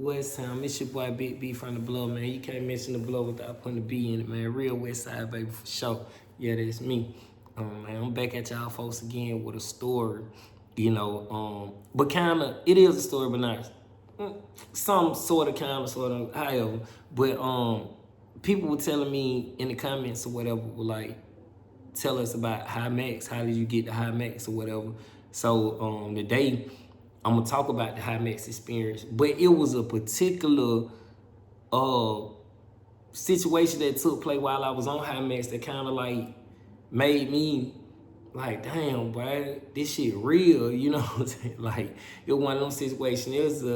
West Town. It's your boy Big B from the Blow, man. You can't mention the Blow without putting the B in it, man. Real West Side, baby, for sure. Yeah, that's me. Man, I'm back at y'all folks again with a story, but kind of, it is a story, but not some sort of, however. But people were telling me in the comments or whatever, were like, tell us about Highax. How did you get to Highax or whatever? So today, I'm gonna talk about the Highax experience, but it was a particular situation that took place while I was on Highax that kind of like made me like, damn, boy, this shit real, you know what I'm saying? Like, it was one of those situations. It was a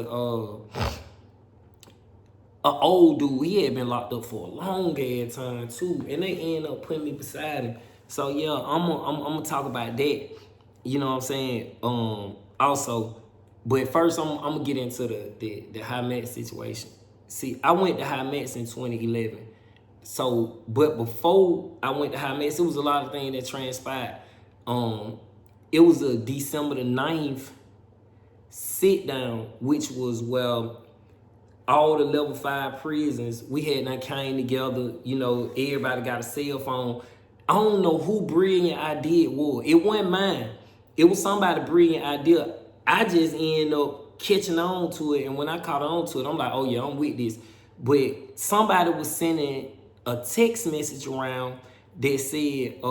old dude. He had been locked up for a long ass time too, and they ended up putting me beside him. So yeah, I'm gonna talk about that. You know what I'm saying? Also, but first I'm gonna get into the Highax situation. See, I went to Highax in 2011. So, but before I went to Highax, it was a lot of things that transpired. It was a December the 9th sit down, which was all the level 5 prisons, we had not came together, everybody got a cell phone. I don't know who brilliant idea it was. It wasn't mine. It was somebody's brilliant idea. I just ended up catching on to it, and when I caught on to it, I'm like, oh yeah, I'm with this. But somebody was sending a text message around that said,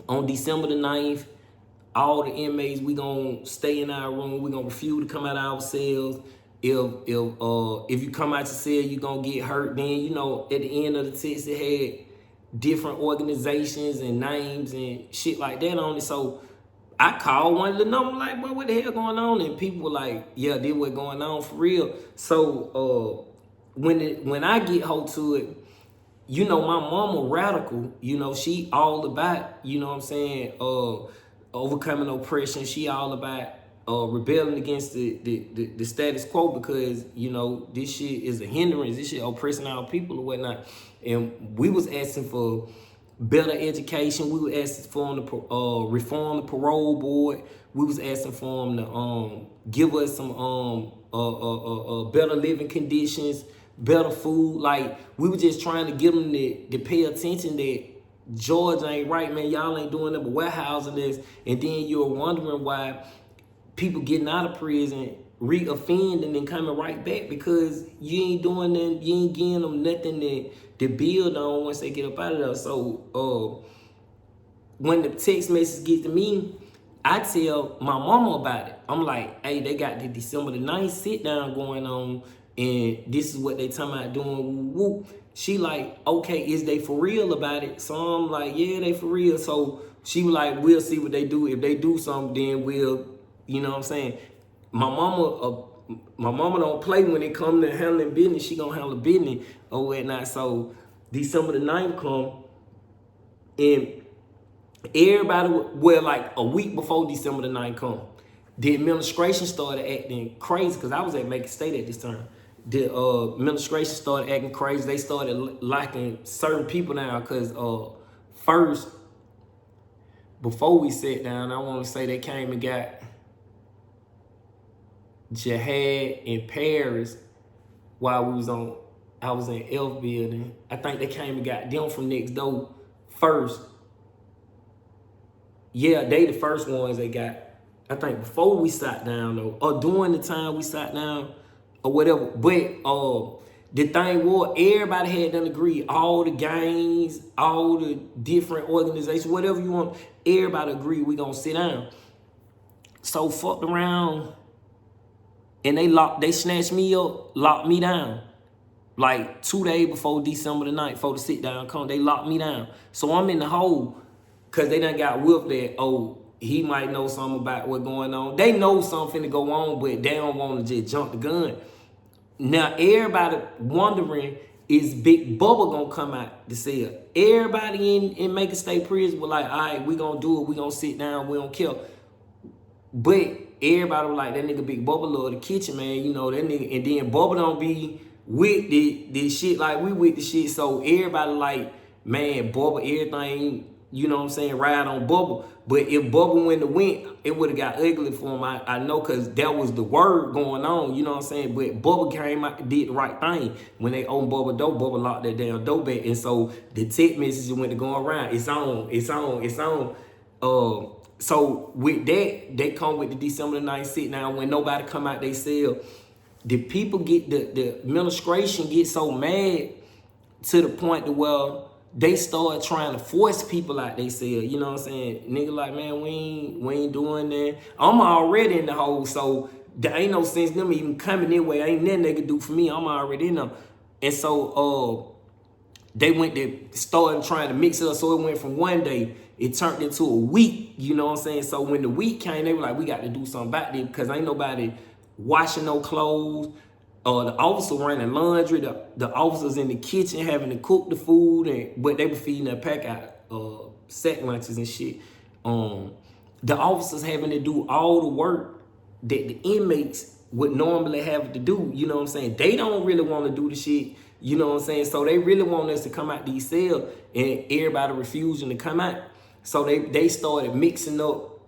on December the 9th, all the inmates, we gonna stay in our room, we gonna refuse to come out of our cells. If you come out your cell, you gonna get hurt. Then, at the end of the text, it had different organizations and names and shit like that on it. So I called one of the numbers, like, boy, what the hell going on? And people were like, yeah, this what's going on for real. So when I get hold to it, my mama radical, she all about, overcoming oppression. She all about rebelling against the status quo, because, this shit is a hindrance. This shit oppressing our people or whatnot. And we was asking for better education. We were asking for them to reform the parole board. We was asking for them to give us some better living conditions, better food. Like, we were just trying to get them to pay attention that Georgia ain't right, man. Y'all ain't doing it but warehousing this. And then you're wondering why people getting out of prison re-offend and then coming right back, because you ain't doing them, you ain't giving them nothing to build on once they get up out of there. So when the text message get to me, I tell my mama about it. I'm like, hey, they got the December the 9th sit down going on, and this is what they talking about doing. Woo. She like, okay, is they for real about it? So I'm like, yeah, they for real. So she was like, we'll see what they do. If they do something, then we'll, you know what I'm saying? My mama don't play when it come to handling business. She gonna handle business or whatnot. So December the 9th come, and everybody, like a week before December the 9th come, the administration started acting crazy, because I was at Macon State at this time. The administration started acting crazy. They started locking certain people down, because first, before we sat down, I want to say they came and got Jihad in Paris while I was in Elf building. I think they came and got them from next door first. Yeah, they the first ones they got. I think before we sat down though, or during the time we sat down or whatever. But the thing was, everybody had done agree. All the gangs, all the different organizations, whatever you want, everybody agreed we gonna sit down. So fucked around, and they snatched me up, locked me down. Like 2 days before December the 9th, before the sit down come, they locked me down. So I'm in the hole, because they done got whipped that, oh, he might know something about what's going on. They know something to go on, but they don't want to just jump the gun. Now, everybody wondering, is Big Bubba going to come out the cell? Everybody in Macon State Prison was like, all right, we going to do it. We going to sit down. We don't care. But everybody was like, that nigga Big Bubba love the kitchen, man. That nigga. And then Bubba don't be with the shit like we with the shit. So everybody like, man, Bubba, everything, you know what I'm saying, ride on Bubble. But if Bubble wouldn't have went, it would have got ugly for him. I know, because that was the word going on, you know what I'm saying? But Bubble came out and did the right thing. When they opened Bubble door, Bubble locked that damn door back. And so the text message went to go around. It's on, it's on, it's on. So with that, they come with the December the 9th sit down. When nobody come out they cell, the people get, the administration get so mad to the point to where they start trying to force people out they cell. You know what I'm saying? Nigga like, man, we ain't doing that. I'm already in the hole, so there ain't no sense them even coming their way. Ain't nothing they can do for me. I'm already in them. And so they went to started trying to mix it up. So it went from one day, it turned into a week. You know what I'm saying? So when the week came, they were like, we got to do something about this, because ain't nobody washing no clothes. The officer running laundry, the officers in the kitchen having to cook the food, but they were feeding their pack out sack lunches and shit. The officers having to do all the work that the inmates would normally have to do. You know what I'm saying? They don't really want to do the shit. You know what I'm saying? So they really want us to come out these cells, and everybody refusing to come out. So they started mixing up,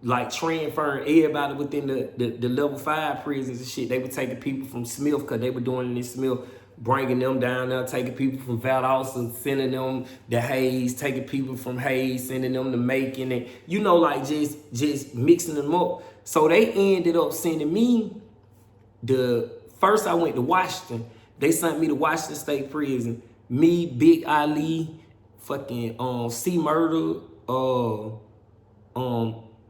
like transferring everybody within the level 5 prisons and shit. They were taking people from Smith, because they were doing it in Smith, bringing them down there, taking people from Valdosta, sending them to Hayes, taking people from Hayes, sending them to Macon, and you know, like just mixing them up. So they ended up sending me first I went to Washington. They sent me to Washington State Prison. Me, Big Ali, fucking C Murder,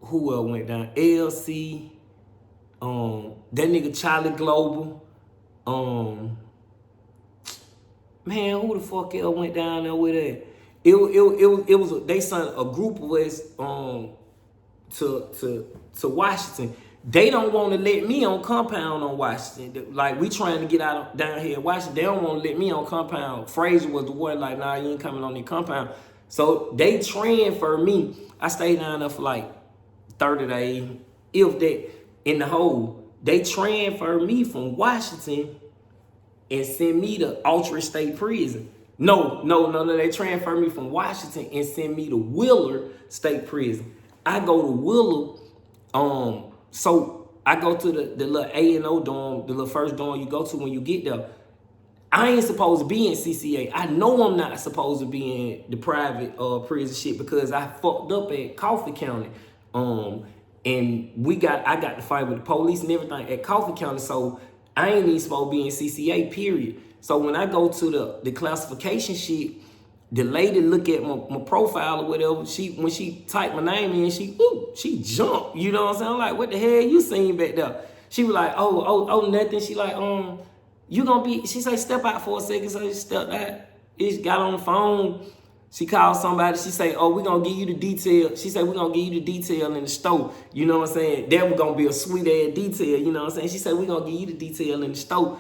who else went down? LC, that nigga Charlie Global, man, who the fuck else went down there with that? It was they sent a group of us to Washington. They don't want to let me on compound on Washington. Like, we trying to get out down here in Washington. They don't want to let me on compound. Fraser was the one like, nah, you ain't coming on the compound. So they transfer me. I stayed down there for like 30 days, if that, in the hole. They transfer me from Washington and send me to Altry State Prison. No, they transfer me from Washington and send me to Wheeler State Prison. I go to Wheeler, so I go to the little A&O dorm, the little first dorm you go to when you get there. I ain't supposed to be in CCA. I know I'm not supposed to be in the private prison shit, because I fucked up at Coffee County. And I got to fight with the police and everything at Coffee County, so I ain't even supposed to be in CCA, period. So when I go to the classification shit, the lady look at my profile or whatever, when she typed my name in, she jumped, you know what I'm saying? I'm like, what the hell you seen back there? She was like, oh, nothing. She like, you gonna be, she say, step out for a second. So she stepped out. She got on the phone. She called somebody. She say, oh, we gonna give you the detail. She said, we gonna give you the detail in the store. You know what I'm saying? That was gonna be a sweet ass detail. You know what I'm saying? She said, we gonna give you the detail in the store.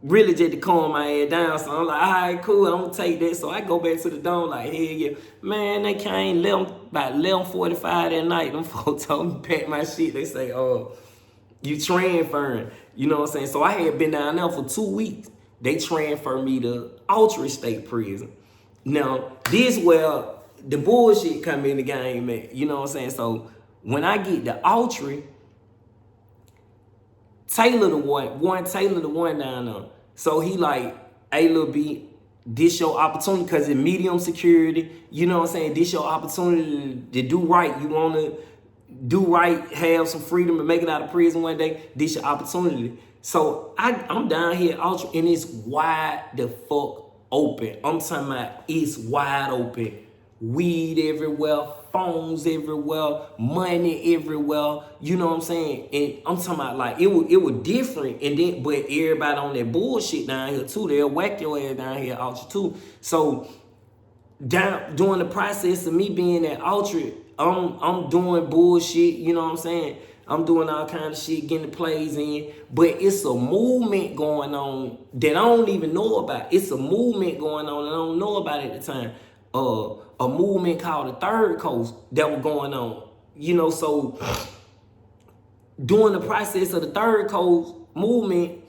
Really just to calm my ass down. So I'm like, all right, cool, I'm gonna take that. So I go back to the dome like, hell yeah. Man, they came about 11:45 that night. Them folks told me to pack my shit. They say, oh, you transferring. You know what I'm saying? So I had been down there for 2 weeks. They transferred me to Altry State Prison. Now, this where the bullshit come in the game, man. You know what I'm saying? So when I get to Altry, Taylor the one down there. So he like, hey, Lil B, this your opportunity, because it's medium security. You know what I'm saying? This your opportunity to do right. You want to do right, have some freedom, and make it out of prison one day. This your opportunity. So I'm down here, Altry, and it's wide the fuck open. I'm talking about it's wide open. Weed everywhere, phones everywhere, money everywhere. You know what I'm saying? And I'm talking about like it was different. And then, but everybody on that bullshit down here too. They'll whack your ass down here at Altry too. So during the process of me being at Altry, I'm doing bullshit. You know what I'm saying? I'm doing all kind of shit, getting the plays in. But it's a movement going on that I don't even know about. It's a movement going on that I don't know about at the time. A movement called the Third Coast that was going on. You know, so during the process of the Third Coast movement,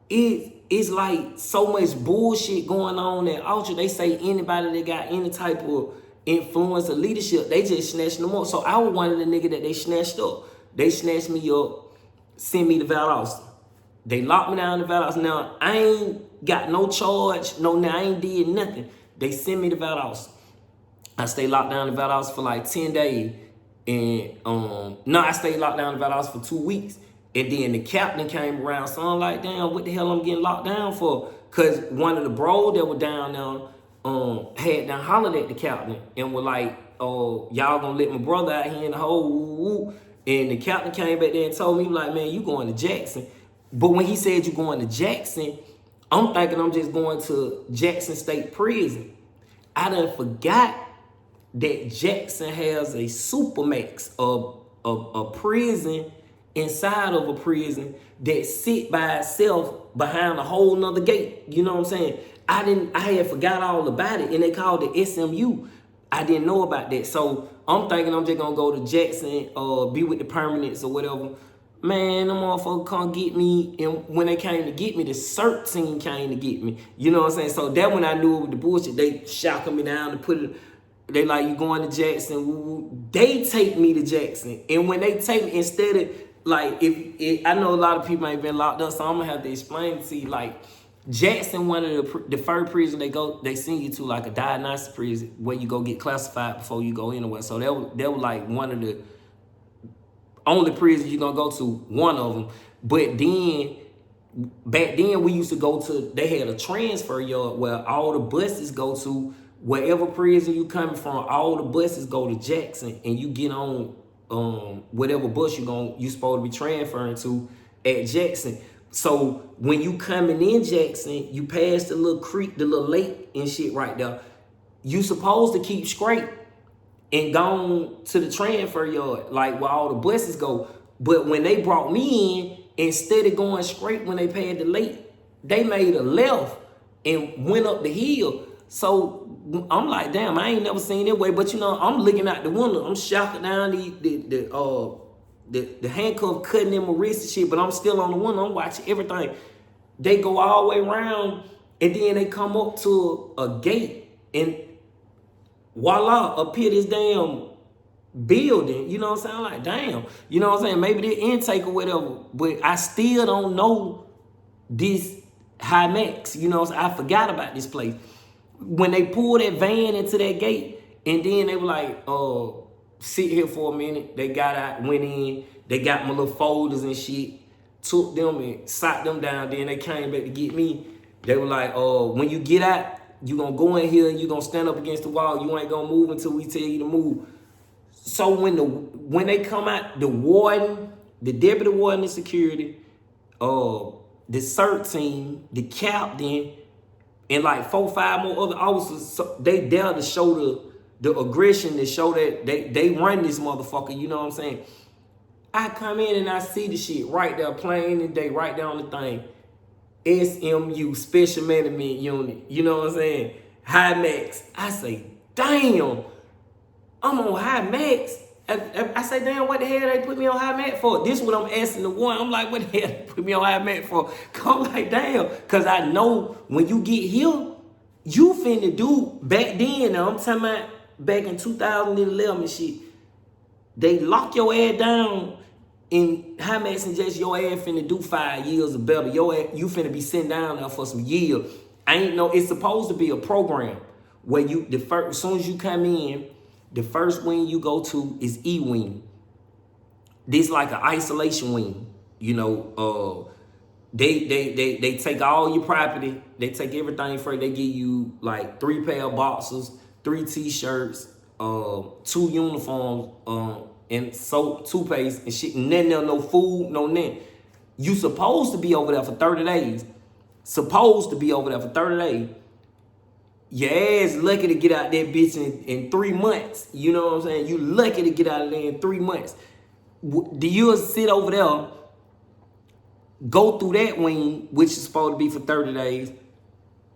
it's like so much bullshit going on at Altry. They say anybody that got any type of influence or leadership, they just snatched them up. So I was one of the niggas that they snatched up. They snatched me up, sent me to Valdosta. They locked me down to Valdosta. Now, I ain't got no charge, I ain't did nothing. They sent me to Valdosta. I stayed locked down in Valdosta for like 10 days. And I stayed locked down in Valdosta for 2 weeks. And then the captain came around. So I'm like, damn, what the hell I'm getting locked down for? Cause one of the bros that were down there had done hollered at the captain and were like, oh, y'all gonna let my brother out here in the hole. And the captain came back there and told me, like, man, you going to Jackson. But when he said you going to Jackson, I'm thinking I'm just going to Jackson State Prison. I done forgot that Jackson has a supermax, a prison inside of a prison that sit by itself behind a whole nother gate. You know what I'm saying? I had forgot all about it, and they called it SMU. I didn't know about that. So I'm thinking I'm just gonna go to Jackson or be with the permanents or whatever. Man, them motherfuckers come get me, and when they came to get me, the CERT team came to get me. You know what I'm saying? So that when I knew it was the bullshit, they shackled me down and put it. They like, you going to Jackson? Woo-woo. They take me to Jackson, and when they take me, instead of like, I know a lot of people ain't been locked up, so I'm gonna have to explain to you. Like, Jackson, one of the first prison they send you to, like a diagnostic prison where you go get classified before you go anywhere. So that was like one of the only prisons you're gonna go to, one of them. But then back then we used to go to, they had a transfer yard where all the buses go to. Wherever prison you coming from, all the buses go to Jackson, and you get on whatever bus you supposed to be transferring to at Jackson. So when you coming in Jackson, you pass the little creek, the little lake and shit right there. You supposed to keep straight and gone to the transfer yard, like where all the buses go. But when they brought me in, instead of going straight when they passed the lake, they made a left and went up the hill. So I'm like, damn, I ain't never seen that way. But you know, I'm looking out the window. I'm shocking down the handcuff cutting in my wrist and shit, but I'm still on the window. I'm watching everything. They go all the way around, and then they come up to a gate, and voila, up here this damn building. You know what I'm saying? I'm like, damn. You know what I'm saying? Maybe the intake or whatever, but I still don't know this Highax. You know what I'm saying? I forgot about this place. When they pulled that van into that gate, and then they were like, sit here for a minute. They got out, went in, they got my little folders and shit, took them and sat them down. Then they came back to get me. They were like, when you get out, you gonna go in here and you gonna stand up against the wall. You ain't gonna move until we tell you to move. So when they come out, the warden, the deputy warden of security, the CERT team, the captain, and like 4 or 5 more other officers, so they dare to show the aggression, to show that they run this motherfucker, you know what I'm saying? I come in and I see the shit right there, plain and day, right there on the thing. SMU, Special Management Unit, you know what I'm saying? Highax. I say, damn, I'm on Highax. I say, damn, what the hell they put me on Highax for? This is what I'm asking the one. I'm like, what the hell they put me on Highax for? I'm like, damn, because I know when you get here, you finna do, back then, now I'm talking about back in 2011 and shit, they lock your ass down in Highax and just your ass finna do 5 years or better. Your ass, you finna be sitting down there for some years. I ain't know, it's supposed to be a program where you, as soon as you come in, the first wing you go to is E wing. This like an isolation wing. You know, they take all your property. They take everything for it. They give you like 3 pair of boxers, 3 t-shirts, 2 uniforms, and soap, toothpaste and shit. And then no food, no nothing. You supposed to be over there for 30 days. Supposed to be over there for 30 days. Your ass lucky to get out that bitch in 3 months. You know what I'm saying? You lucky to get out of there in 3 months. Do you sit over there, go through that wing, which is supposed to be for 30 days,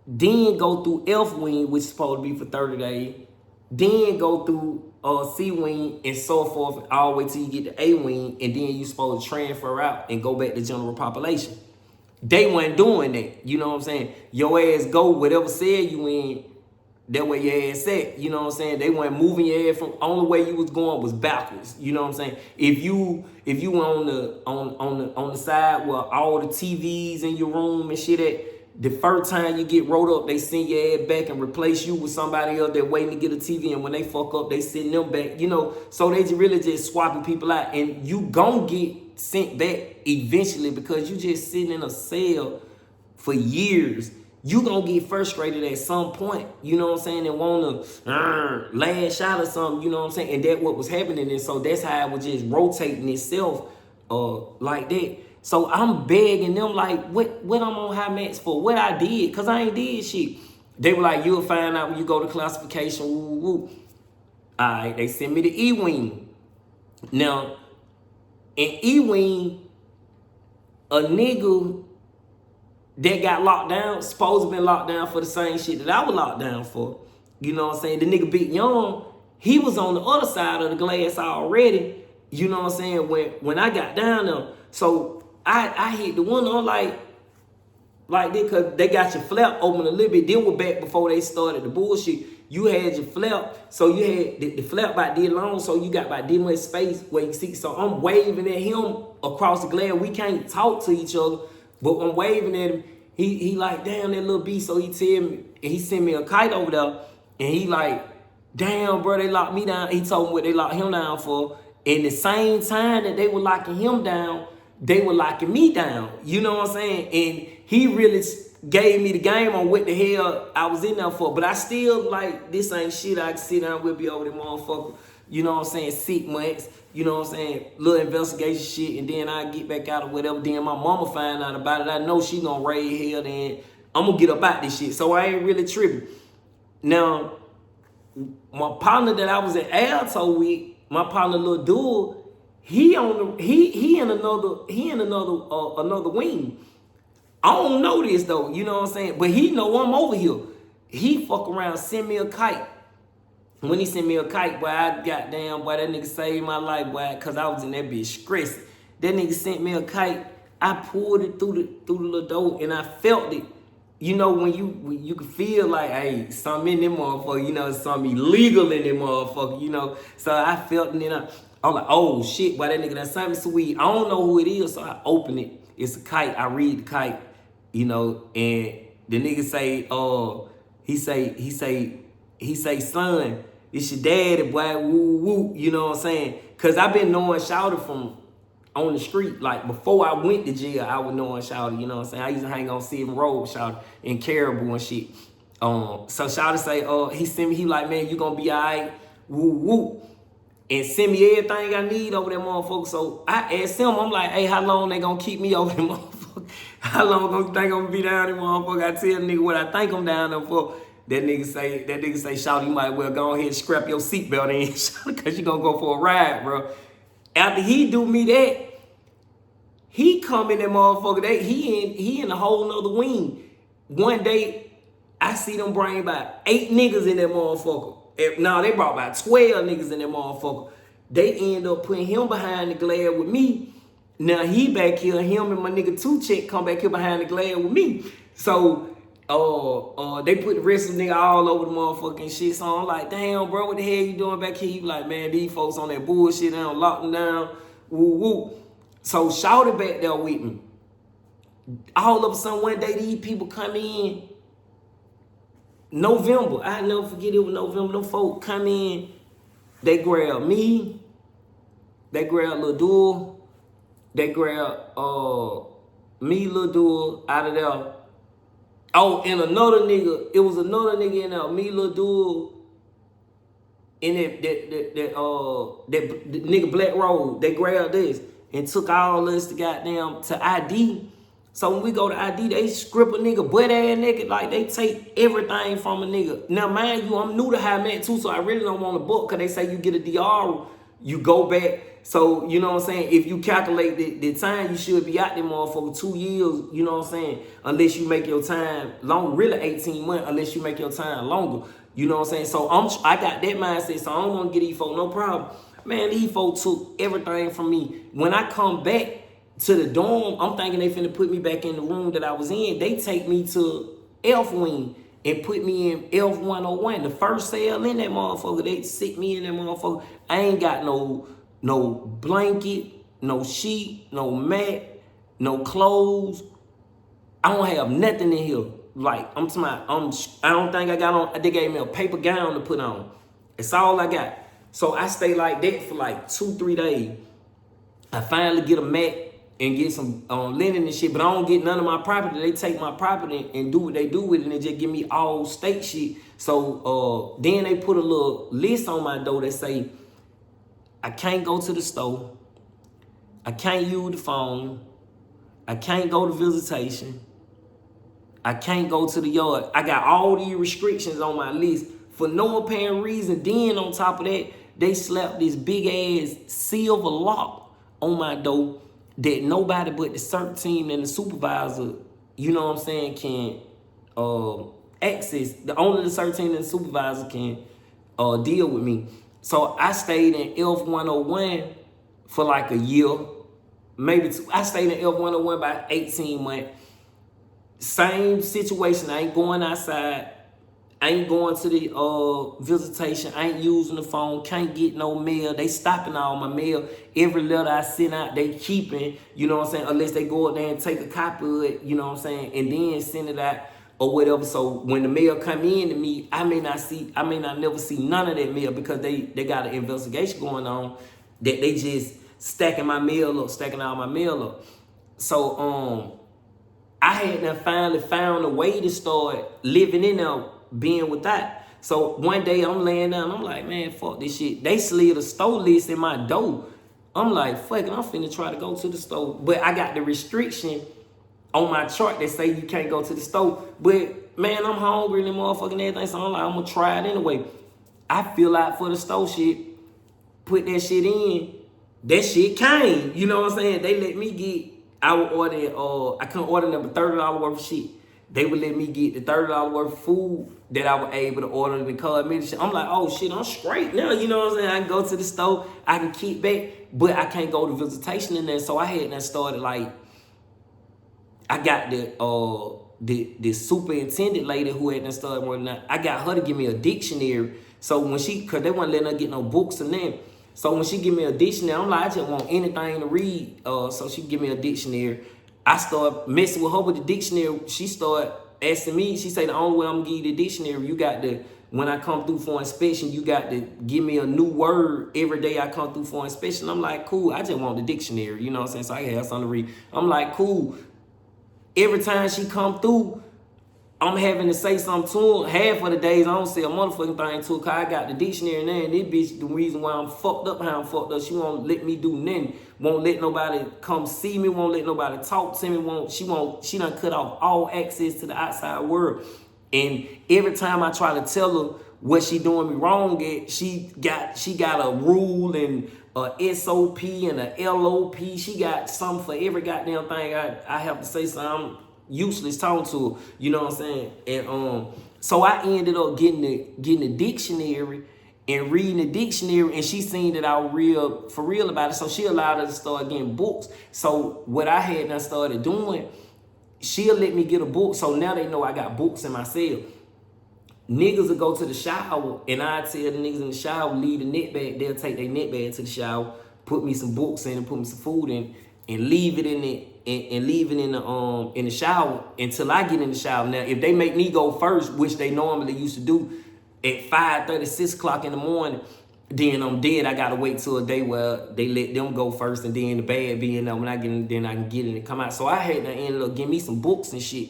then go through F wing, which is supposed to be for 30 days, then go through C wing and so forth all the way till you get to A wing, and then you supposed to transfer out and go back to general population. They weren't doing that. You know what I'm saying? Your ass go, whatever cell you in, that way your ass at, you know what I'm saying? They weren't moving your ass from, only way you was going was backwards, you know what I'm saying? If you were on the side where all the TVs in your room and shit at, the first time you get rolled up, they send your ass back and replace you with somebody else that waiting to get a TV, and when they fuck up, they send them back, you know? So they really just swapping people out, and you gon' get sent back eventually because you just sitting in a cell for years. You gonna get frustrated at some point, you know what I'm saying, and wanna lash out or something, you know what I'm saying, and that's what was happening, and so that's how it was just rotating itself like that. So I'm begging them like, what I'm on Highax for, what I did, because I ain't did shit. They were like, you'll find out when you go to classification, woo, woo. All right, they sent me to E-Wing. Now, in E-Wing, a nigga that got locked down, supposed to been locked down for the same shit that I was locked down for. You know what I'm saying? The nigga Big Young, he was on the other side of the glass already. You know what I'm saying? When I got down there. So I hit the window like this, because they got your flap open a little bit. They were back before they started the bullshit. You had your flap, so you had the flap about this long, so you got about this much space where you see. So I'm waving at him across the glass. We can't talk to each other, but I'm waving at him. He like, damn, that little beast. So he tell me, and he sent me a kite over there, and he like, damn, bro, they locked me down. He told me what they locked him down for. And the same time that they were locking him down, they were locking me down. You know what I'm saying? And he really gave me the game on what the hell I was in there for. But I still like, this ain't shit I can sit down with, be over the motherfucker. You know what I'm saying? 6 months. You know what I'm saying? Little investigation shit, and then I get back out or whatever. Then my mama find out about it. I know she gonna raise hell. Then I'm gonna get up out this shit. So I ain't really tripping. Now, my partner that I was at Alto with, my partner Lil Duel, he in another wing. I don't know this though, you know what I'm saying? But he know I'm over here. He fuck around, send me a kite. When he sent me a kite, boy, that nigga saved my life, boy, because I was in that bitch stressing. That nigga sent me a kite. I pulled it through the little door, and I felt it. You know, when you can feel like, hey, something in them motherfucker, you know, something illegal in them motherfucker, you know. So I felt it, and I'm like, oh, shit, boy, that nigga done something sweet. I don't know who it is, so I open it. It's a kite. I read the kite, you know, and the nigga say, he say, son, it's your daddy, boy, woo, woo, you know what I'm saying? Because I've been knowing Shouty from on the street. Like, before I went to jail, I was knowing Shouty, you know what I'm saying? I used to hang on 7 Road with Shouty in Caribou and shit. So Shouty say, he sent me, he like, man, you gonna be all right, woo, woo. And send me everything I need over there, motherfucker. So I asked him, I'm like, hey, how long they gonna keep me over there, motherfucker? How long you think I'm gonna be down there, motherfucker? I tell the nigga what I think I'm down there for. That nigga say, Shouty, you might well go ahead and scrap your seatbelt in, because you gonna go for a ride, bro. After he do me that, he come in that motherfucker, he in a whole nother wing. One day, I see them bring about 8 niggas in that motherfucker. No, they brought about 12 niggas in that motherfucker. They end up putting him behind the glass with me. Now he back here, him and my nigga 2 Check come back here behind the glass with me. So they put the rest of the nigga all over the motherfucking shit. So I'm like, damn, bro, what the hell you doing back here? You like, man, these folks on that bullshit, they don't lock them down. Woo woo. So Shouty back there with me. All of a sudden one day these people come in. November, I never forget, it was November. Them folk come in, they grab me, they grab Lil Duel, they grab me, Lil Duel out of there. Oh, and another nigga, it was another nigga in there, me, Lil Duel, and that nigga Black Road. They grabbed this and took all this to ID. So when we go to ID, they script a nigga butt ass nigga, like they take everything from a nigga. Now, mind you, I'm new to Highax too, so I really don't want to book, because they say you get a DR, you go back. So, you know what I'm saying? If you calculate the time, you should be out there motherfucker 2 years, you know what I'm saying? Unless you make your time long, really 18 months, unless you make your time longer. You know what I'm saying? So I got that mindset, so I don't want to get these folks no problem. Man, these folks took everything from me. When I come back to the dorm, I'm thinking they finna put me back in the room that I was in. They take me to F Wing. and put me in F101. The first cell in that motherfucker, they sick me in that motherfucker. I ain't got no blanket, no sheet, no mat, no clothes. I don't have nothing in here. Like, I'm talking about, I don't think I got on, they gave me a paper gown to put on. That's all I got. So I stay like that for like 2-3 days. I finally get a mat and get some linen and shit, but I don't get none of my property. They take my property and do what they do with it, and they just give me all state shit. So then they put a little list on my door that say, I can't go to the store, I can't use the phone, I can't go to visitation, I can't go to the yard. I got all these restrictions on my list for no apparent reason. Then on top of that, they slapped this big ass silver lock on my door that nobody but the CERT team and the supervisor, you know what I'm saying, can access. Only the CERT team and the supervisor can deal with me. So I stayed in F101 for like a year, maybe two. I stayed in F101 about 18 months. Same situation. I ain't going outside. I ain't going to the visitation. I ain't using the phone. Can't get no mail. They stopping all my mail. Every letter I send out, they keeping, you know what I'm saying, unless they go up there and take a copy of it, you know what I'm saying, and then send it out or whatever. So when the mail come in to me, I may not never see none of that mail because they got an investigation going on that they just stacking my mail up, stacking all my mail up. So I had finally found a way to start living in there, being with that. So one day I'm laying down, I'm like, man, fuck this shit. They slid a store list in my door. I'm like, fuck it, I'm finna try to go to the store. But I got the restriction on my chart that say you can't go to the store. But man, I'm hungry and the motherfucking everything, so I'm like, I'm gonna try it anyway. I fill out for the store shit, put that shit in, that shit came. You know what I'm saying? They let me get, I would order, I couldn't order number $30 worth of shit. They would let me get the $30 worth of food that I was able to order the card me. I'm like, oh shit, I'm straight now. You know what I'm saying? I can go to the store, I can kick back, but I can't go to visitation in there. So I had that started like, I got the superintendent lady who had that started working out. I got her to give me a dictionary. So when cause they wasn't letting her get no books and then. So when she give me a dictionary, I'm like, I just want anything to read. So she give me a dictionary. I start messing with her with the dictionary. She started asking me, she said, the only way I'm gonna give you the dictionary, you got to, when I come through for inspection, you got to give me a new word every day I come through for inspection. I'm like, cool, I just want the dictionary, you know what I'm saying? So I have something to read. I'm like, cool. Every time she come through, I'm having to say something to her. Half of the days, I don't say a motherfucking thing to her because I got the dictionary in there, and this bitch, the reason why I'm fucked up, how I'm fucked up, she won't let me do nothing. Won't let nobody come see me, won't let nobody talk to me, she done cut off all access to the outside world. And every time I try to tell her what she doing me wrong at, she got a rule and a SOP and a LOP. She got something for every goddamn thing I have to say something. Useless talking to her, you know what I'm saying? And so I ended up getting the dictionary and reading the dictionary, and she seen that I was for real about it, so she allowed us to start getting books. So what I had done started doing, she'll let me get a book, so now they know I got books in my cell. Niggas will go to the shower, and I tell the niggas in the shower, leave the net bag. They'll take their net bag to the shower, put me some books in, and put me some food in, and leave it in it. And leave it in the shower until I get in the shower. Now, if they make me go first, which they normally used to do at 5:30, 6 o'clock in the morning, then I'm dead. I gotta wait till a day where they let them go first, and then the bag be in there. When I get in, then I can get in and come out. So I had to end up getting me some books and shit.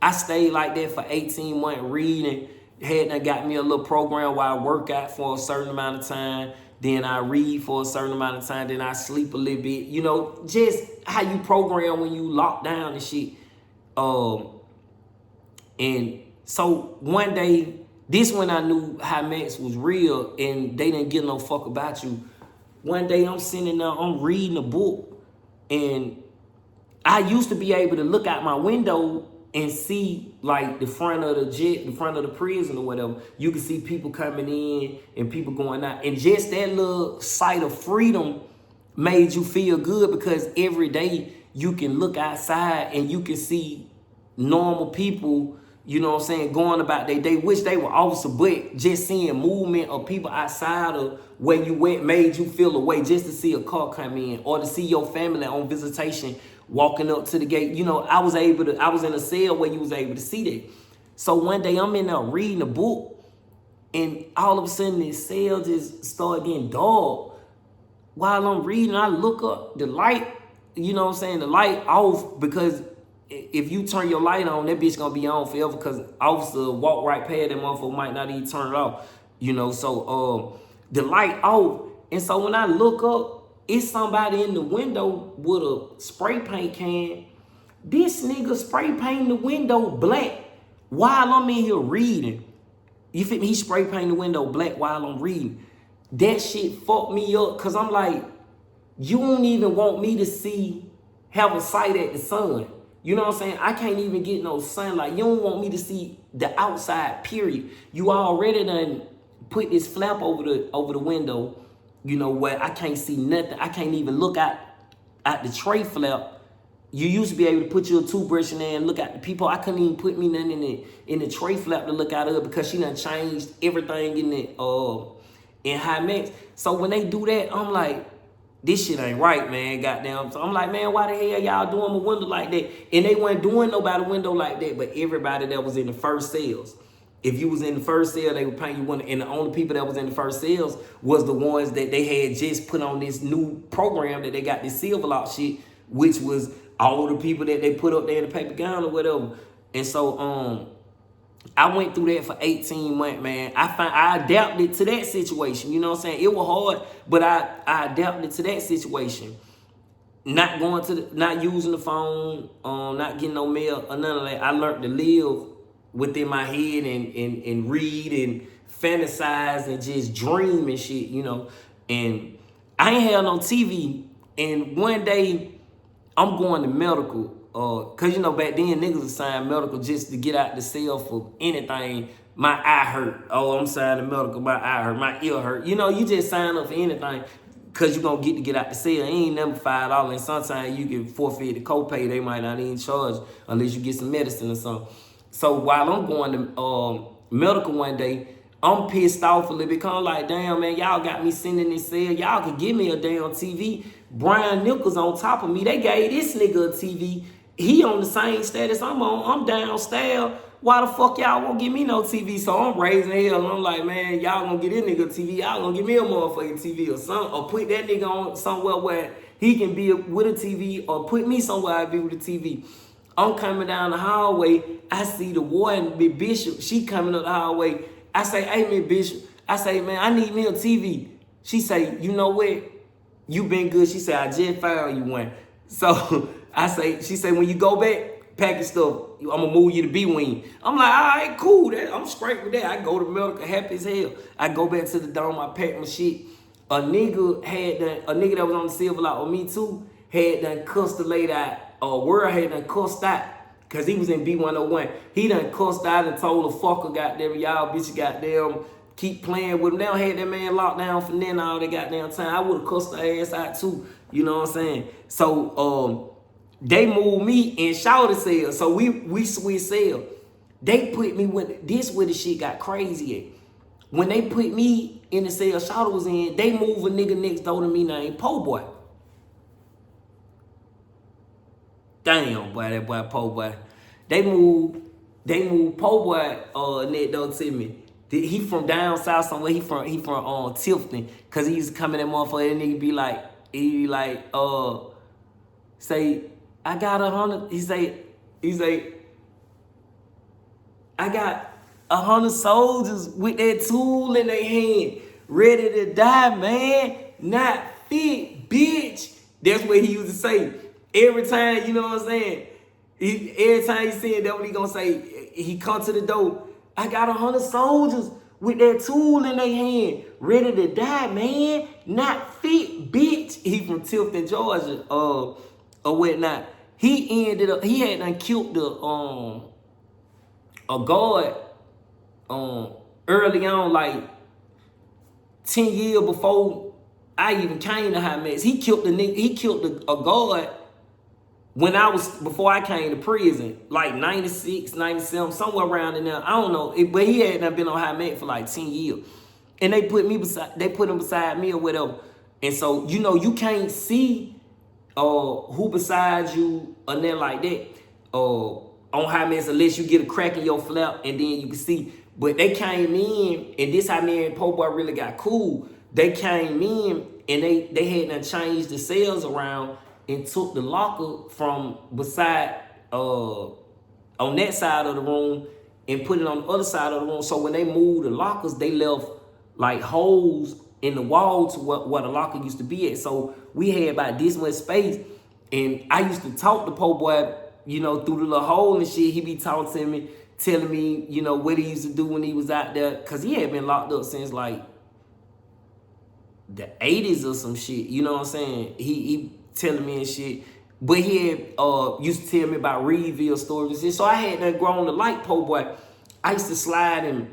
I stayed like that for 18 months reading. Had got me a little program where I work out for a certain amount of time. Then I read for a certain amount of time. Then I sleep a little bit. You know, just how you program when you lock down and shit. And so one day, this when I knew Highax was real and they didn't give no fuck about you. One day I'm sitting there, I'm reading a book, and I used to be able to look out my window and see like the front of the jet, the front of the prison or whatever. You can see people coming in and people going out. And just that little sight of freedom made you feel good because every day you can look outside and you can see normal people you know what I'm saying, going about their day, wish they were officer, but just seeing movement of people outside of where you went made you feel away just to see a car come in or to see your family on visitation walking up to the gate. You know, I was in a cell where you was able to see that. So one day I'm in there reading a book and all of a sudden this cell just started getting dark. While I'm reading, I look up the light, you know what I'm saying, the light off, because if you turn your light on, that bitch gonna be on forever because officer walk right past that motherfucker, might not even turn it off, you know. So the light off, and so when I look up, it's somebody in the window with a spray paint can. This nigga spray painting the window black while I'm in here reading. You feel me? He spray painting the window black while I'm reading. That shit fucked me up because I'm like, you don't even want me to see, have a sight at the sun. You know what I'm saying? I can't even get no sunlight. You don't want me to see the outside, period. You already done put this flap over the window, you know, where I can't see nothing. I can't even look out the tray flap. You used to be able to put your toothbrush in there and look at the people. I couldn't even put me nothing in the tray flap to look out of it because she done changed everything in Highax. So when they do that, I'm like, this shit ain't right, man, goddamn. So I'm like, man, why the hell y'all doing my window like that? And they weren't doing nobody window like that, but everybody that was in the first cells. If you was in the first cell, they would paint you window. And the only people that was in the first cells was the ones that they had just put on this new program that they got this silver lock shit, which was all the people that they put up there in the paper gown or whatever. And so I went through that for 18 months, man. I adapted to that situation. You know what I'm saying? It was hard, but I adapted to that situation. Not using the phone, not getting no mail or none of that. I learned to live within my head and read and fantasize and just dream and shit, you know. And I ain't had no TV. And one day I'm going to medical. Cause you know back then niggas was signing medical just to get out the cell for anything. My eye hurt. Oh, I'm signing medical. My eye hurt. My ear hurt. You know, you just sign up for anything cause you gonna get out the cell. It ain't never $5. And sometimes you can forfeit the copay. They might not even charge unless you get some medicine or something. So while I'm going to medical one day, I'm pissed off a little bit. Cause I'm like, damn man, y'all got me sitting in this cell. Y'all could give me a damn TV. Brian Nichols on top of me. They gave this nigga a TV. He on the same status I'm on. I'm downstairs. Why the fuck y'all won't give me no TV? So I'm raising hell. And I'm like, man, y'all gonna get this nigga a TV. Y'all gonna give me a motherfucking TV or something. Or put that nigga on somewhere where he can be with a TV. Or put me somewhere I be with a TV. I'm coming down the hallway. I see the warden, Miss Bishop. She coming up the hallway. I say, hey, Miss Bishop. I say, man, I need me a TV. She say, you know what? You been good. She said, I just found you one. So she said, when you go back, pack your stuff. I'm gonna move you to B-Wing. I'm like, all right, cool. I'm straight with that. I go to medical, happy as hell. I go back to the dome. I pack my shit. A nigga that was on the silver lot with me too had done cussed the lady out. World had done cussed out because he was in B101. He done cussed out and told the fucker, goddamn, y'all bitch, goddamn, keep playing with him. They don't had that man locked down for then all the goddamn time. I would have cussed her ass out too. You know what I'm saying? So they moved me in Shawty cell. So we switched cell. They put me with this where the shit got crazy at. When they put me in the cell Shawty was in, they moved a nigga next door to me named Po Boy. Damn, boy, that boy Po Boy. They moved Po Boy next door to me. He from down south somewhere. He from Tifton. Cause he used to come in that motherfucker and he be like, say, I got 100. He say, I got 100 soldiers with that tool in their hand, ready to die, man. Not fit, bitch. That's what he used to say. Every time, you know what I'm saying? Every time he said that, what he gonna say? He come to the door. I got 100 soldiers with that tool in their hand, ready to die, man. Not fit, bitch. He from Tifton, Georgia, or whatnot. He had done killed a guard early on, like 10 years before I even came to Highax. He killed a guard before I came to prison, like 96, 97, somewhere around in there. I don't know. But he had not been on Highax for like 10 years. And they put him beside me or whatever. And so, you can't see who besides you or nothing like that on Highax unless you get a crack in your flap and then you can see. But they came in, and this how me and Po Boy really got cool. They came in and they had to change the cells around and took the locker from beside on that side of the room and put it on the other side of the room. So when they moved the lockers, they left like holes in the wall to where the locker used to be at. So we had about this much space, and I used to talk to Po Boy, through the little hole and shit. He be talking to me, telling me, what he used to do when he was out there, cause he had been locked up since like the 80s or some shit. You know what I'm saying? He telling me and shit. But he had used to tell me about Reedville stories and shit. So I had grown to like Po Boy. I used to slide him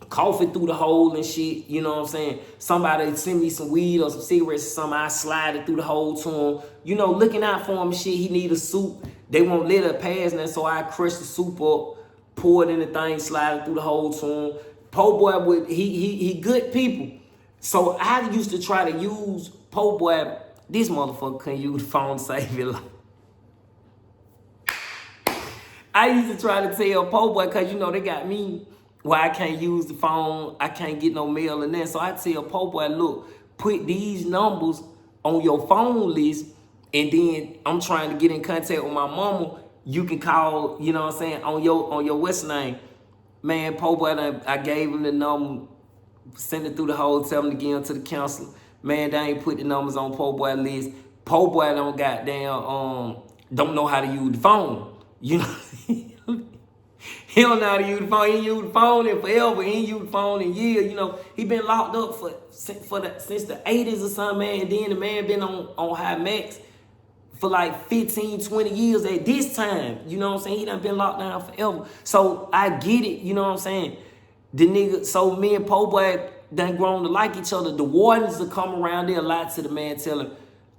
coffee through the hole and shit, you know what I'm saying? Somebody send me some weed or some cigarettes or something, I slide it through the hole to him, looking out for him and shit. He need a soup. They won't let it pass now, so I crush the soup up, pour it in the thing, slide it through the hole to him. Po Boy, he good people. So I used to try to use Po Boy. This motherfucker couldn't use the phone to save his life. I used to try to tell Po Boy, because, they got me where I can't use the phone, I can't get no mail and that. So I tell Po Boy, look, put these numbers on your phone list, and then I'm trying to get in contact with my mama. You can call, on your what's name. Man, Po Boy, I gave him the number, send it through the hole, tell him to get into the counselor. Man, they ain't put the numbers on Po Boy list. Po Boy don't know how to use the phone. He don't know how to use the phone. He ain't used the phone in forever. He ain't used the phone in years. He been locked up since the 80s or something, man. And then the man been on Highax for like 15, 20 years at this time. You know what I'm saying? He done been locked down forever. So I get it, you know what I'm saying? The nigga, so me and Po Boy done grown to like each other. The wardens will come around there a lot to the man, tell him,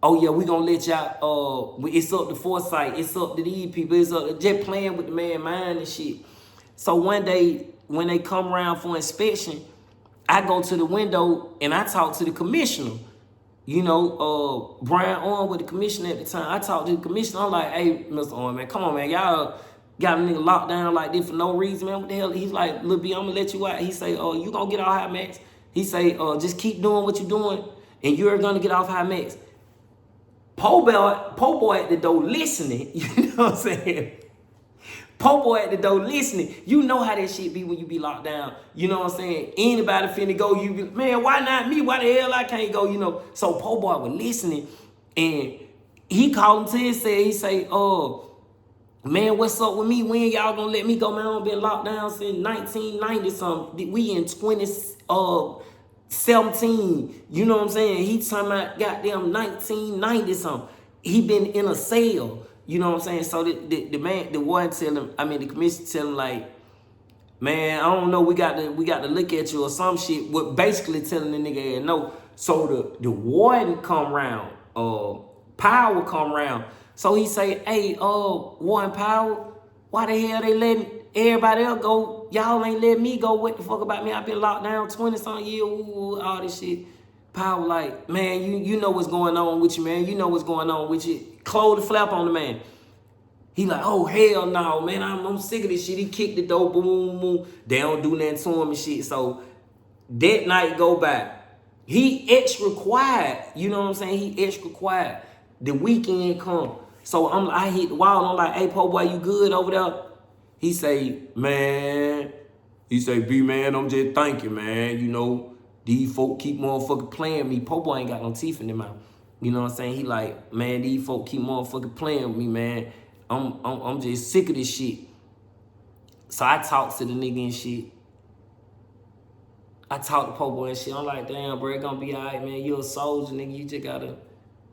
oh yeah, we gonna let y'all, it's up to Foresight, it's up to these people, it's up to just playing with the man's mind and shit. So one day, when they come around for inspection, I go to the window and I talk to the commissioner. Brian Owen was the commissioner at the time. I talked to the commissioner. I'm like, hey, Mr. Owen, man, come on, man. Y'all got a nigga locked down like this for no reason, man. What the hell? He's like, Lil B, I'm gonna let you out. He say, you gonna get off Highax. He say, just keep doing what you're doing and you're gonna get off Highax. Po Boy at the door listening. You know what I'm saying? Po Boy at the door listening. You know how that shit be when you be locked down. You know what I'm saying? Anybody finna go, you be, man, why not me? Why the hell I can't go, So Po Boy was listening, and he called him to his side. He say, man, what's up with me? When y'all gonna let me go, man? I've been locked down since 1990 something. We in 2017. You know what I'm saying? He talking about goddamn 1990 something. He been in a cell. You know what I'm saying? So the man, the warden tell him, the commissioner tell him like, man, I don't know, we got to look at you or some shit. But basically telling the nigga no. So the warden come round, Power come round. So he say, hey, Warden Power, why the hell they letting everybody else go? Y'all ain't letting me go. What the fuck about me? I been locked down 20-something years, all this shit. Power like, man, you know what's going on with you, man. You know what's going on with you. Close the flap on the man. He like, oh, hell no, man. I'm sick of this shit. He kicked the door, boom, boom. They don't do nothing to him and shit. So that night go by. He extra quiet. You know what I'm saying? He extra quiet. The weekend come. So I hit the wall. I'm like, hey, Po Boy, you good over there? He say, man. He say, B, man, I'm just thinking, man. These folk keep motherfucking playing me. Po Boy ain't got no teeth in their mouth. You know what I'm saying? He like, man, these folk keep motherfucking playing with me, man. I'm just sick of this shit. So I talk to the nigga and shit. I talk to Po Boy and shit. I'm like, damn, bro, it gonna be all right, man. You a soldier, nigga. You just gotta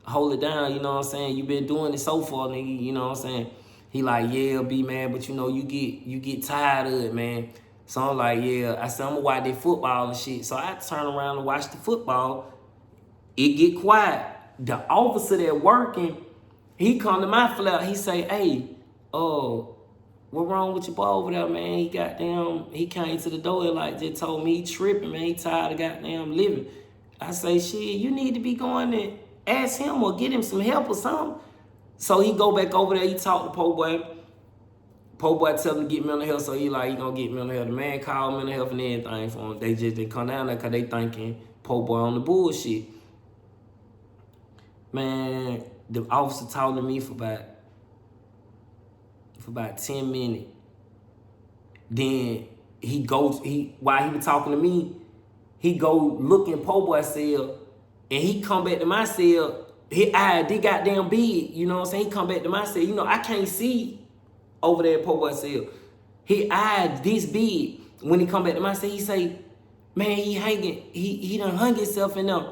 hold it down, you know what I'm saying? You been doing it so far, nigga, you know what I'm saying? He like, yeah, B, man, but you get tired of it, man. So I'm like, yeah. I said, I'm gonna watch that football and shit. So I turn around and watch the football. It get quiet. The officer that working He come to my flat. He say, hey, what wrong with your boy over there, man? He came to the door and like just told me he tripping, man. He tired of goddamn living. I say, shit, you need to be going and ask him or get him some help or something. So he go back over there, he talk to Po Boy. Po Boy tell him to get mental health, so he gonna get mental health. The man called mental health and everything for him. They come down there because they thinking Po Boy on the bullshit. Man, the officer talking to me for about 10 minutes. Then while he was talking to me, he go look in Po Boy's cell, and he come back to my cell. His eyes, they goddamn big, you know what I'm saying? He come back to my cell. You know, I can't see over there at Po Boy's cell. His eyes this big. When he come back to my cell, he say, man, he done hung himself in there.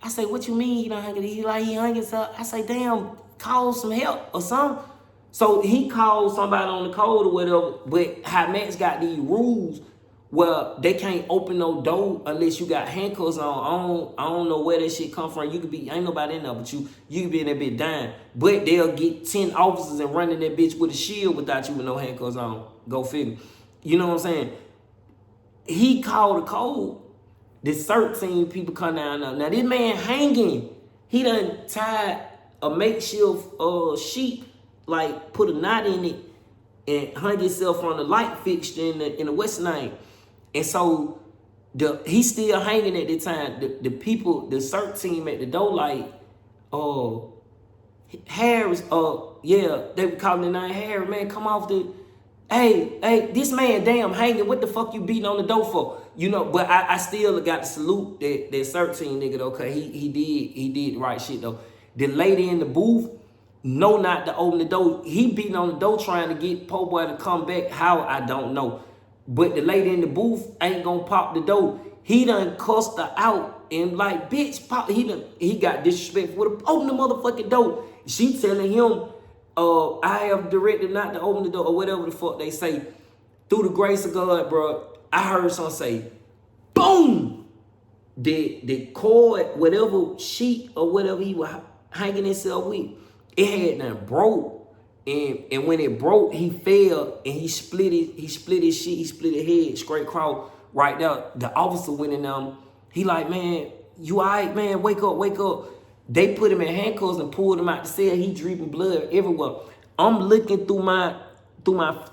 I say, what you mean he done hung it? He hung himself. I say, damn, call some help or something. So he called somebody on the code or whatever, but Highax got these rules where they can't open no door unless you got handcuffs on. I don't know where that shit come from. You could be, ain't nobody in there, but you could be in that bitch dying. But they'll get 10 officers and run in that bitch with a shield without you with no handcuffs on. Go figure. You know what I'm saying? He called the code. The 13 people come down there. Now this man hanging. He done tied a makeshift sheet, like put a knot in it and hung himself on the light fixture in the West Nine. And so he's still hanging at the time. The people, the CERT team at the door, like, Harris, they were calling the name Harris, man, come off the, hey, this man damn hanging, what the fuck you beating on the door for? You know, but I still got to salute that CERT team nigga though, cause he did the right shit though. The lady in the booth, know not to open the door. He beating on the door trying to get Po Boy to come back. How, I don't know. But the lady in the booth ain't gonna pop the door. He done cussed her out and like, bitch, pop. He got disrespectful. Open the motherfucking door. She telling him, I have directed not to open the door or whatever the fuck they say. Through the grace of God, bro, I heard someone say, boom! The cord, whatever sheet or whatever he was hanging himself with, it had done broke. And when it broke, he fell and he split his shit, he split his head straight across right there. The officer went in them. He like, man, you all right, man? Wake up. They put him in handcuffs and pulled him out the cell. He dripping blood everywhere. I'm looking through my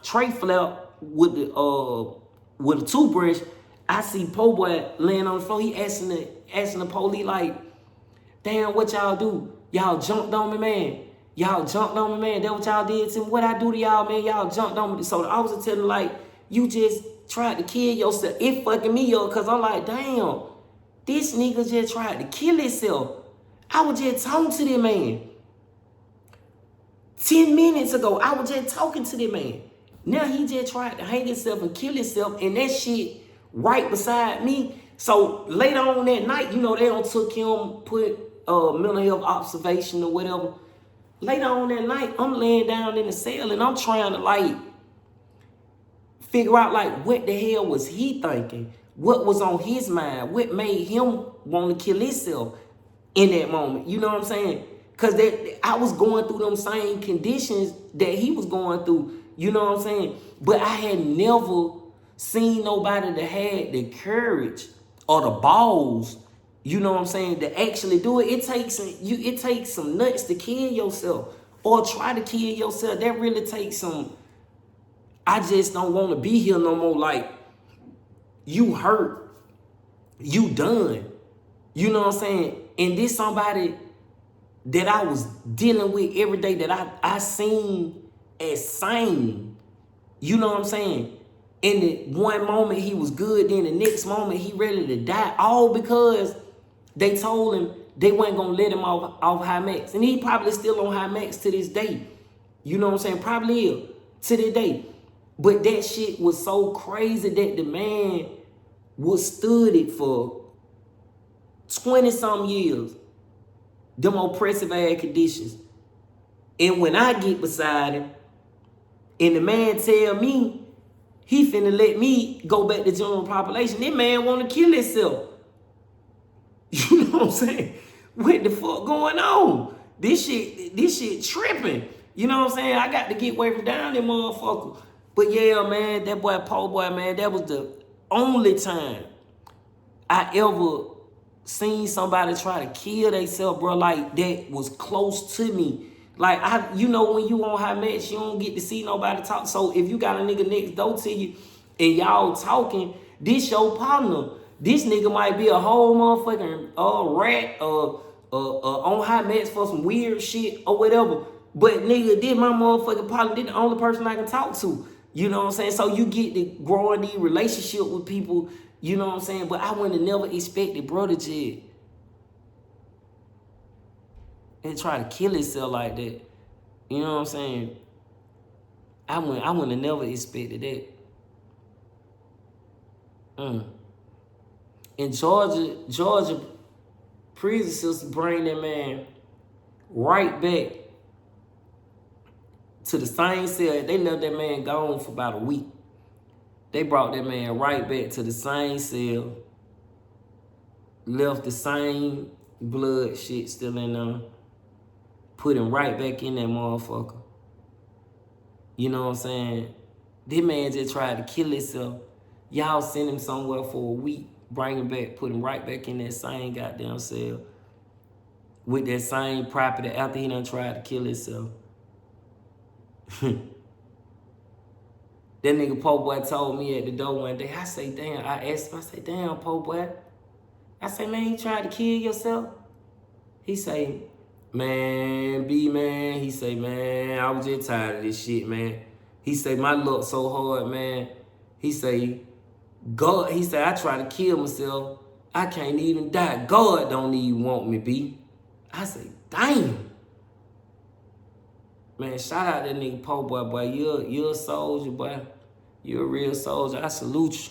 tray flap with a toothbrush. I see Po Boy laying on the floor. He asking the police like, damn, what y'all do? Y'all jumped on me, man. Y'all jumped on me, man. That what y'all did to me. What I do to y'all, man? Y'all jumped on me. So the officer tell him like, you just tried to kill yourself. It fucking me up, cause I'm like, damn, this nigga just tried to kill himself. I was just talking to that man. 10 minutes ago, I was just talking to that man. Now he just tried to hang himself and kill himself, and that shit right beside me. So later on that night, you know, they don't took him, put mental health observation or whatever. Later on that night, I'm laying down in the cell and I'm trying to like figure out like what the hell was he thinking? What was on his mind? What made him want to kill himself in that moment? You know what I'm saying? Because I was going through them same conditions that he was going through. You know what I'm saying? But I had never seen nobody that had the courage or the balls, you know what I'm saying, to actually do it. It takes some nuts to kill yourself or try to kill yourself. That really takes some, I just don't want to be here no more. Like, you hurt, you done. You know what I'm saying? And this somebody that I was dealing with every day that I seen as sane. You know what I'm saying? In the one moment he was good, then the next moment he ready to die. All because they told him they weren't gonna let him off Highax. And he probably still on Highax to this day. You know what I'm saying? Probably is to this day. But that shit was so crazy that the man withstood it for 20-something years. Them oppressive ass conditions. And when I get beside him, and the man tell me he finna let me go back to general population, that man wanna kill himself. You know what I'm saying? What the fuck going on? This shit tripping. You know what I'm saying? I got to get way from down there, motherfucker. But yeah, man, that boy, Po Boy, man, that was the only time I ever seen somebody try to kill themselves, bro, like that was close to me. Like, you know, when you on Highax, you don't get to see nobody talk. So if you got a nigga next door to you and y'all talking, this your partner. This nigga might be a whole motherfucking rat on Highax for some weird shit or whatever. But nigga, this my motherfucking partner. This the only person I can talk to. You know what I'm saying? So you get to grow in these relationship with people, you know what I'm saying? But I wouldn't have never expected brother Jed and try to kill himself like that. You know what I'm saying? I wouldn't have never expected that. In Georgia prison system bring that man right back to the same cell. They left that man gone for about a week. They brought that man right back to the same cell. Left the same blood shit still in there. Put him right back in that motherfucker. You know what I'm saying? This man just tried to kill himself. Y'all send him somewhere for a week. Bring him back. Put him right back in that same goddamn cell. With that same property after he done tried to kill himself. That nigga Po Boy told me at the door one day, I say, damn, I asked him, I say, damn, Po Boy. I say, man, you tried to kill yourself? He say, man, man. He say, man, I was just tired of this shit, man. He say, my luck so hard, man. He say, God, he say, I try to kill myself. I can't even die. God don't even want me, B. I say, damn. Man, shout out that nigga Po Boy, boy. You're a soldier, boy. You're a real soldier. I salute you.